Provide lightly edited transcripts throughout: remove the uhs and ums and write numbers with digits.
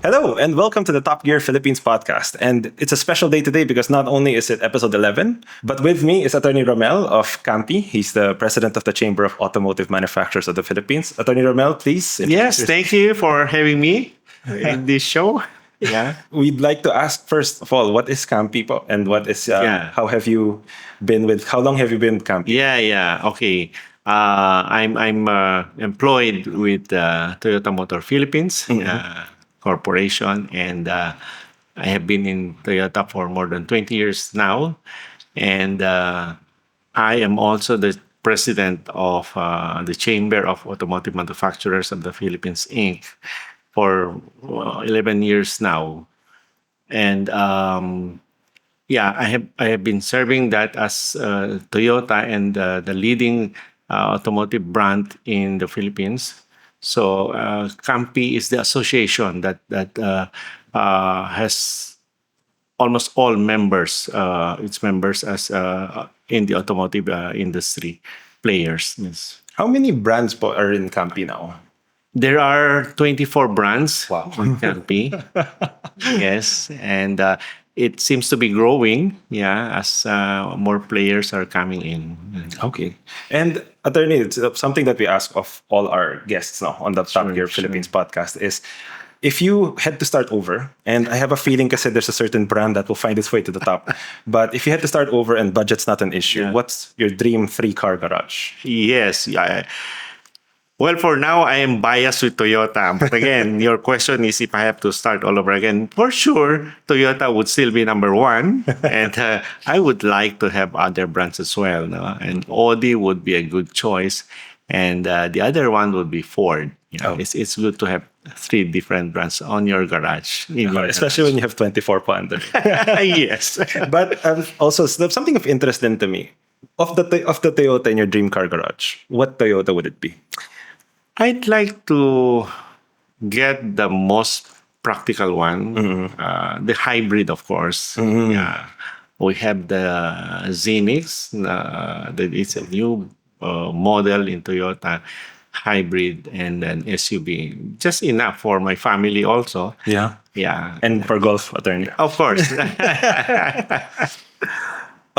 Hello, and welcome to the Top Gear Philippines podcast. And it's a special day today because not only is it episode 11, but with me is Attorney Rommel of CAMPI. He's the president of the Chamber of Automotive Manufacturers of the Philippines. Attorney Rommel, please. Yes, thank you for having me in this show. Yeah. We'd like to ask first of all, what is CAMPI po? And what is, how have you been how long have you been with CAMPI? Yeah. Okay. I'm employed with Toyota Motor Philippines Corporation, and I have been in Toyota for more than 20 years now. And I am also the president of the Chamber of Automotive Manufacturers of the Philippines, Inc. for 11 years now. And I have been serving that as Toyota and the leading automotive brand in the Philippines. So CAMPI is the association that has almost all members, its members as in the automotive industry players. Yes. How many brands po are in CAMPI now? There are 24 brands Wow. in CAMPI. Yes, and it seems to be growing, as more players are coming in. Okay. And attorney, it's something that we ask of all our guests now on the Top Gear Philippines podcast is if you had to start over, and I have a feeling kasi there's a certain brand that will find its way to the top, but if you had to start over and budget's not an issue, what's your dream 3-car garage? Yes, well, for now, I am biased with Toyota. But again, your question is if I have to start all over again. For sure, Toyota would still be number one. And I would like to have other brands as well. No? And Audi would be a good choice. And the other one would be Ford. It's good to have 3 different brands on your garage. Especially when you have 24 po under. Yes. But also, something of interest then to me. Of the Toyota in your dream car garage, what Toyota would it be? I'd like to get the most practical one, the hybrid, of course. Yeah, we have the Zenix. That it's a new model in Toyota hybrid, and an SUV. Just enough for my family also. Yeah. And for golf, attorney. Of course.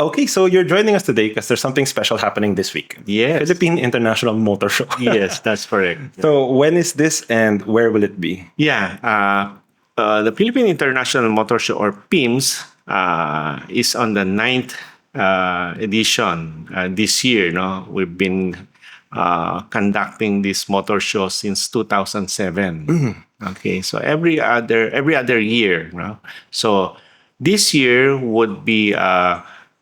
Okay, so you're joining us today because there's something special happening this week. Yes. Philippine International Motor Show. Yes, that's correct. So when is this and where will it be? The Philippine International Motor Show, or PIMS, is on the 9th edition this year. No? We've been conducting this motor show since 2007. Okay, so every other year. No? So this year would be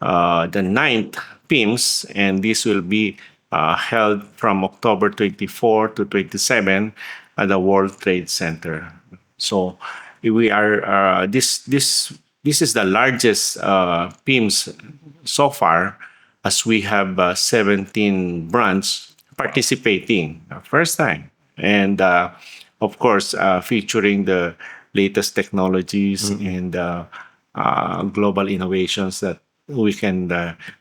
the 9th PIMS, and this will be held from October 24 to 27 at the World Trade Center. So we are this is the largest PIMS so far, as we have 17 brands participating first time, and of course featuring the latest technologies and global innovations that we can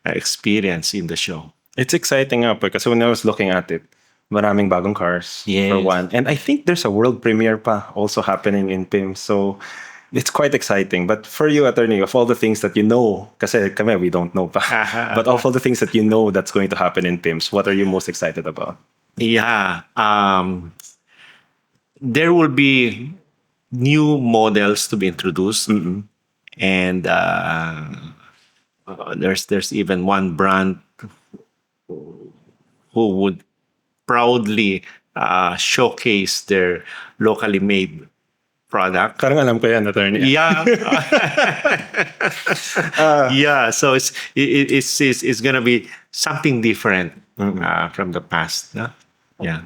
experience in the show. It's exciting because when I was looking at it, maraming bagong cars for one. And I think there's a world premiere pa also happening in PIMS. So it's quite exciting. But for you, attorney, of all the things that you know, kasi kami, we don't know pa. But of all the things that you know that's going to happen in PIMS, what are you most excited about? There will be new models to be introduced. And there's even one brand who would proudly showcase their locally made product. Parang alam ko yan, attorney. Yeah. So it's gonna be something different from the past. Yeah.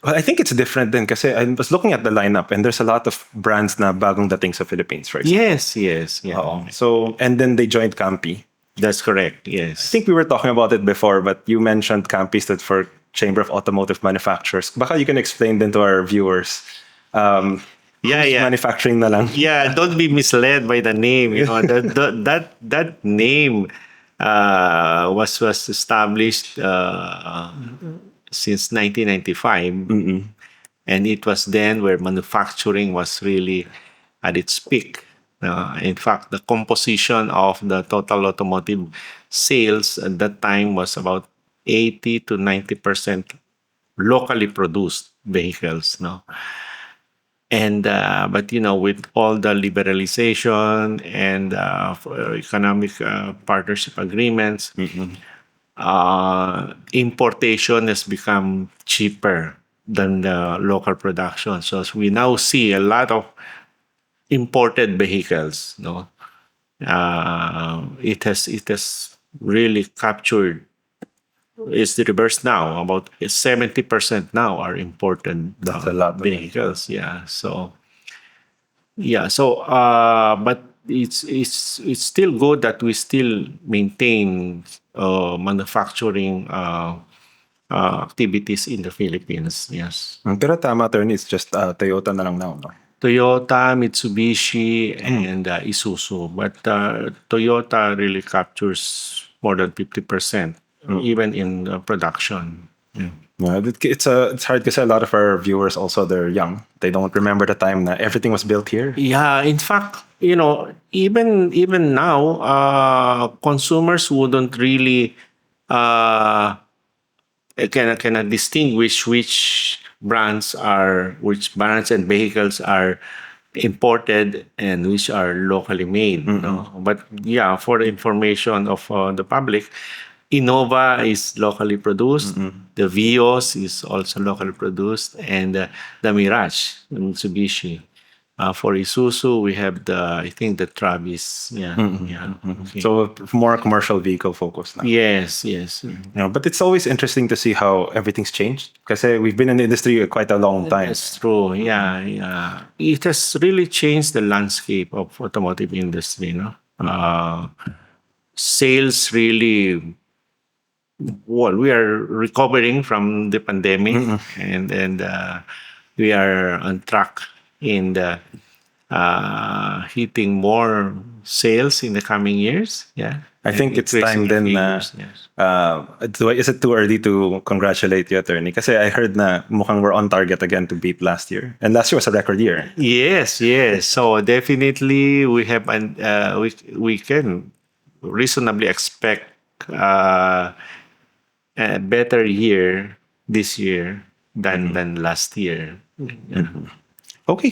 Well, I think it's different then kasi I was looking at the lineup and there's a lot of brands na bagong dating sa Philippines, for example. Yes. Yeah. So, and then they joined CAMPI. That's correct, I yes. think we were talking about it before, but you mentioned CAMPI stood for Chamber of Automotive Manufacturers. Baka you can explain then to our viewers. Manufacturing na lang. Yeah, don't be misled by the name. You know, that name was established since 1995. And it was then where manufacturing was really at its peak. In fact, the composition of the total automotive sales at that time was about 80 to 90% locally produced vehicles. No, and but with all the liberalization and for economic partnership agreements, importation has become cheaper than the local production. So we now see a lot of imported vehicles. No, it has really captured. It's the reverse now. About 70% now are imported That's a lot of vehicles. Yeah. So yeah. So but it's still good that we still maintain manufacturing activities in the Philippines. Yes. Pero tama, attorney, it's just Toyota na lang now, no? Toyota, Mitsubishi, and Isuzu. But Toyota really captures more than 50%, even in production. Yeah. Yeah, it's hard because a lot of our viewers also, they're young. They don't remember the time that everything was built here. Yeah, in fact, even now, consumers wouldn't really uh, cannot distinguish which brands and vehicles are imported and which are locally made. No? But yeah, for the information of the public, Innova is locally produced. The Vios is also locally produced, and the Mirage, the Mitsubishi. For Isuzu, we have I think the Travis. Yeah, yeah. Okay. So more commercial vehicle focus now. Yes, yes. But it's always interesting to see how everything's changed. Because we've been in the industry quite a long time. That's true. Yeah, yeah. It has really changed the landscape of automotive industry. No, sales really. Well, we are recovering from the pandemic, and we are on track in the hitting more sales in the coming years. Yeah, I think it's time then. Yes. Is it too early to congratulate you, attorney? Kasi I heard na mukhang we're on target again to beat last year, and last year was a record year. Yes, yes. So definitely we have we can reasonably expect a better year this year than last year. Yeah. Okay.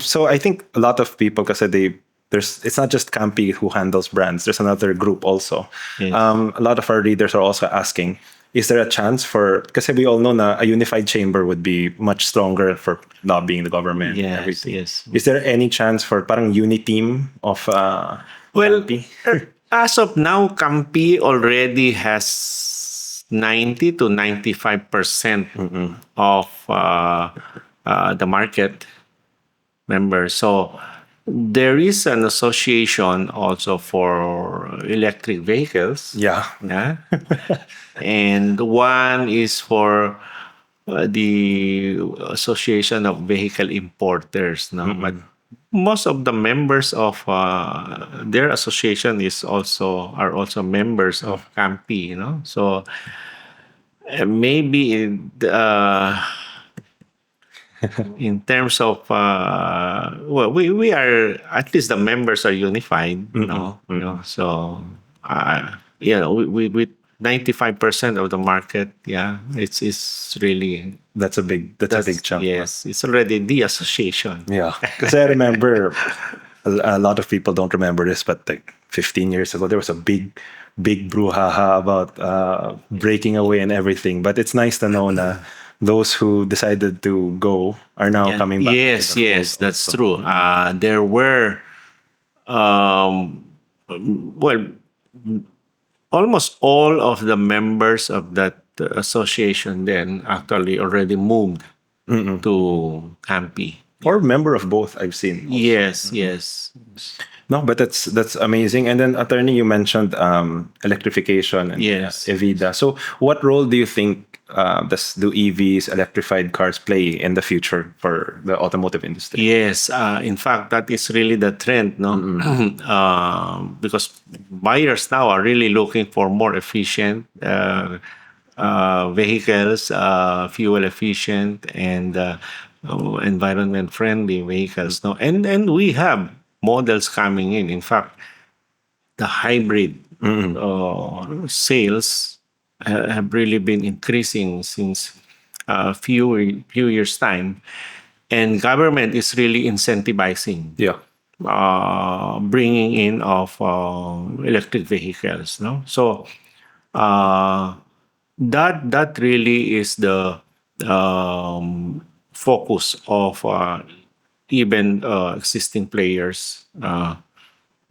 So I think a lot of people, kasi it's not just CAMPI who handles brands. There's another group also. Yes. A lot of our readers are also asking, is there a chance kasi we all know na a unified chamber would be much stronger for lobbying the government. Yes, and everything. yes. Is there any chance for parang uni team of Well, CAMPI? as of now, CAMPI already has 90 to 95% of the market members. So there is an association also for electric vehicles. Yeah. Yeah. And one is for the Association of Vehicle Importers. No? But most of the members of their association are also members of CAMPI. So maybe in terms of we are, at least the members are unified. So with 95% of the market, it's really That's a big chunk. Yes, it's already the association. Yeah, because I remember a lot of people don't remember this, but like 15 years ago, there was a big brouhaha about breaking away and everything. But it's nice to know that those who decided to go are now coming back. Yes, that's true. There were, well, almost all of the members of that association then actually already moved to CAMPI. Or member of both, I've seen. Yes, yes. No, but that's amazing. And then, attorney, you mentioned electrification and Yes. EVIDA. So, what role do you think do EVs, electrified cars, play in the future for the automotive industry? Yes, in fact, that is really the trend, no? Because buyers now are really looking for more efficient vehicles, fuel efficient, and environment friendly vehicles. No, and we have models coming in. In fact, the hybrid sales have really been increasing since a few years time, and government is really incentivizing Yeah. bringing in of electric vehicles. No, so uh, that really is the focus of even existing players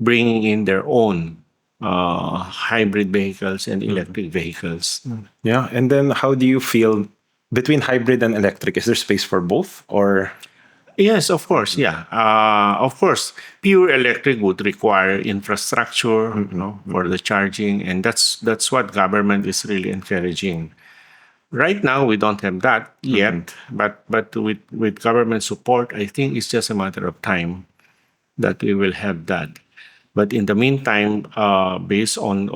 bringing in their own hybrid vehicles and electric vehicles. Yeah. And then how do you feel between hybrid and electric? Is there space for both or? Yes, of course. Yeah, of course. Pure electric would require infrastructure, for the charging, and that's what government is really encouraging. Right now, we don't have that yet, but with government support, I think it's just a matter of time that we will have that. But in the meantime, based on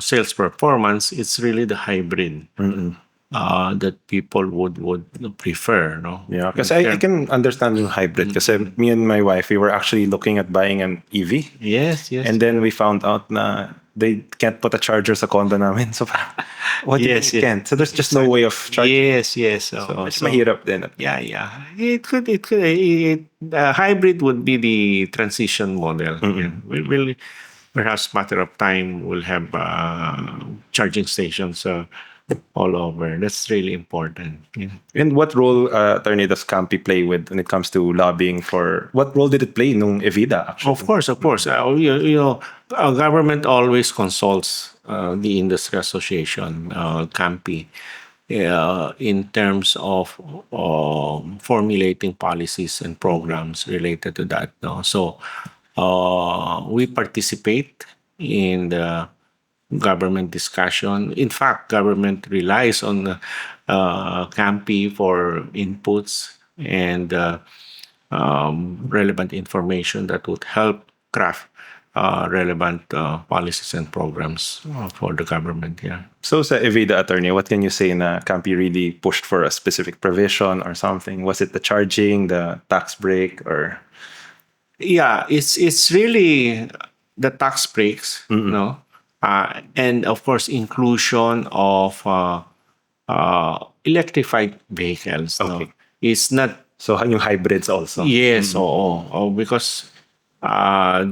sales performance, it's really the hybrid that people would prefer. No, Yeah, because I can understand yung hybrid. Because me and my wife, we were actually looking at buying an EV. Yes, yes. And then we found out na they can't put a charger sa condo namin. So, what do you Yes, mean yes. can't? So, there's just no way of charging. Yes, yes. So, it's mahirap din. Yeah, yeah. Hybrid would be the transition model. Yeah. We'll perhaps matter of time we'll have charging stations all over. That's really important. Yeah. And what role, attorney, does CAMPI play when it comes to lobbying for? What role did it play nung EVIDA? Actually, Of course, of course. Our government always consults the industry association, CAMPI, in terms of formulating policies and programs related to that. No? So we participate in the government discussion. In fact, government relies on the CAMPI for inputs and relevant information that would help craft relevant policies and programs for the government. Yeah. so sa EVIDA, attorney, what can you say na CAMPI really pushed for a specific provision or something? Was it the charging, the tax break, or? Yeah, it's really the tax breaks, no, and of course inclusion of electrified vehicles. No, Okay. it's not. So yung hybrids also. Yes, because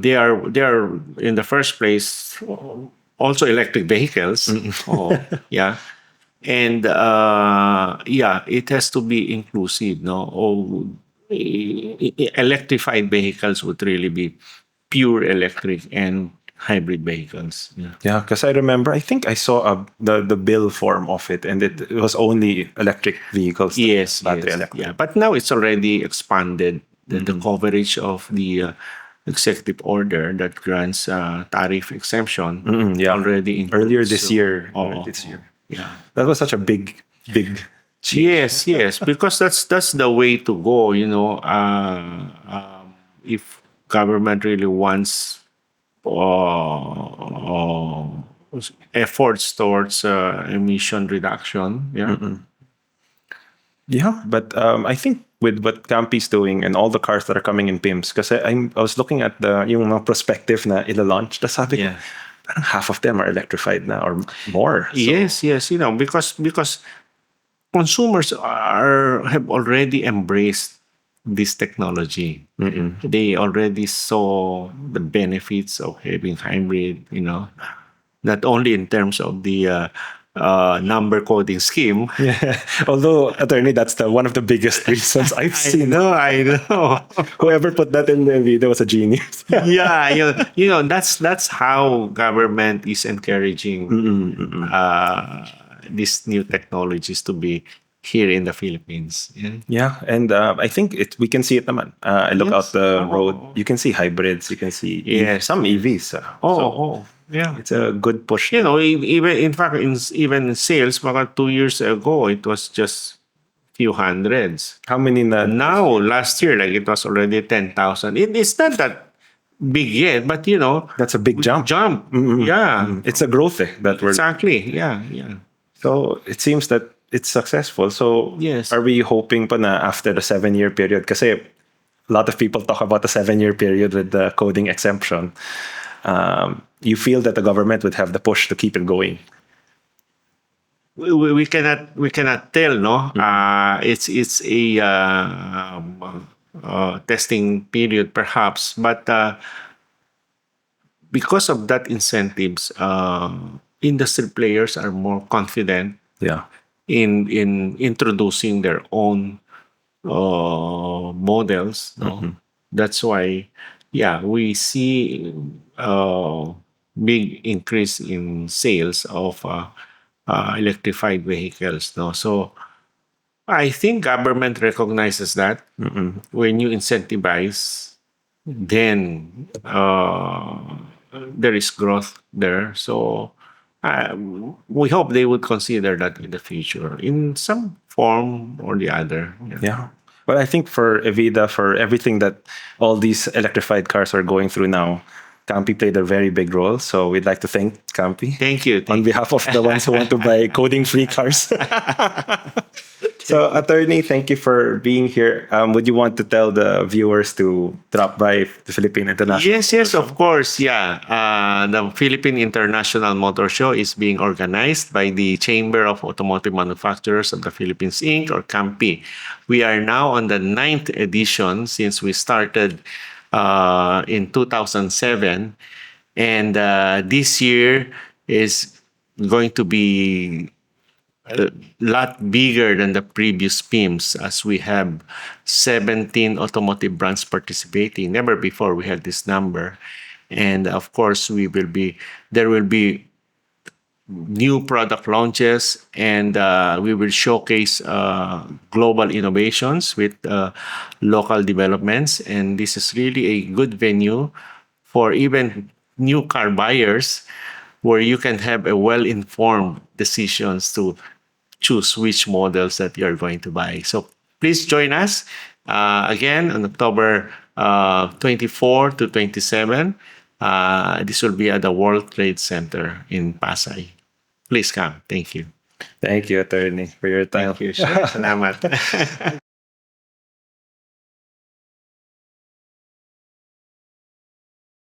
they are in the first place also electric vehicles. Yeah, and yeah, it has to be inclusive. No, electrified vehicles would really be pure electric and hybrid vehicles. Yeah. Yeah, because I remember, I think I saw the bill form of it, and it was only electric vehicles. Yes, battery yes. electric. Yeah, but now it's already expanded the coverage of the executive order that grants tariff exemption. Yeah. Already includes, Earlier this year. Yeah. That was such a big Yes, yes, because that's the way to go. If government really wants efforts towards emission reduction, yeah. Yeah, but I think with what Campi's doing and all the cars that are coming in PIMS, because I was looking at yung mga prospective na ila-launch, tas sabi ko, Yeah. parang half of them are electrified now or more. So, Yes, yes, because consumers have already embraced this technology. They already saw the benefits of having hybrid. Not only in terms of the number coding scheme. yeah. Although, attorney, that's one of the biggest reasons I've seen. I know. Whoever put that in the video was a genius. Yeah, that's how government is encouraging these new technologies to be here in the Philippines. Yeah. Yeah, and I think we can see it naman. I look out Yes. the road, you can see hybrids, you can see Yes. some EVs. Yeah. It's a good push. Even in fact, even in sales, mga 2 years ago, it was just few hundreds. How many na? Now, last year, like it was already 10,000. It's not that big yet, but That's a big jump. Yeah, It's a growth that we're. exactly. Yeah, yeah. So it seems that it's successful. So Yes. are we hoping pa na after the 7-year period? Kasi a lot of people talk about the 7-year period with the coding exemption. You feel that the government would have the push to keep it going? We cannot tell, no. It's a testing period perhaps, but because of that incentives, industry players are more confident Yeah. in introducing their own models, no. That's why, yeah, we see big increase in sales of electrified vehicles, no. So I think government recognizes that when you incentivize, then there is growth there. So we hope they would consider that in the future in some form or the other. Yeah. Yeah. But I think for EVIDA, for everything that all these electrified cars are going through now, CAMPI played a very big role. So we'd like to thank CAMPI Thank you. on behalf of the ones who want to buy coding-free cars. So, attorney, thank you for being here. Would you want to tell the viewers to drop by the Philippine International? Yes, of course. Yeah. The Philippine International Motor Show is being organized by the Chamber of Automotive Manufacturers of the Philippines, Inc., or CAMPI. We are now on the 9th edition since we started in 2007. And this year is going to be a lot bigger than the previous PIMS, as we have 17 automotive brands participating. Never before we had this number. And of course, there will be new product launches, and we will showcase global innovations with local developments. And this is really a good venue for even new car buyers, where you can have a well-informed decisions to choose which models that you're going to buy. So please join us again on October 24 to 27. This will be at the World Trade Center in Pasay. Please come. Thank you. Thank you, attorney, for your time. Thank you. Sure. Salamat.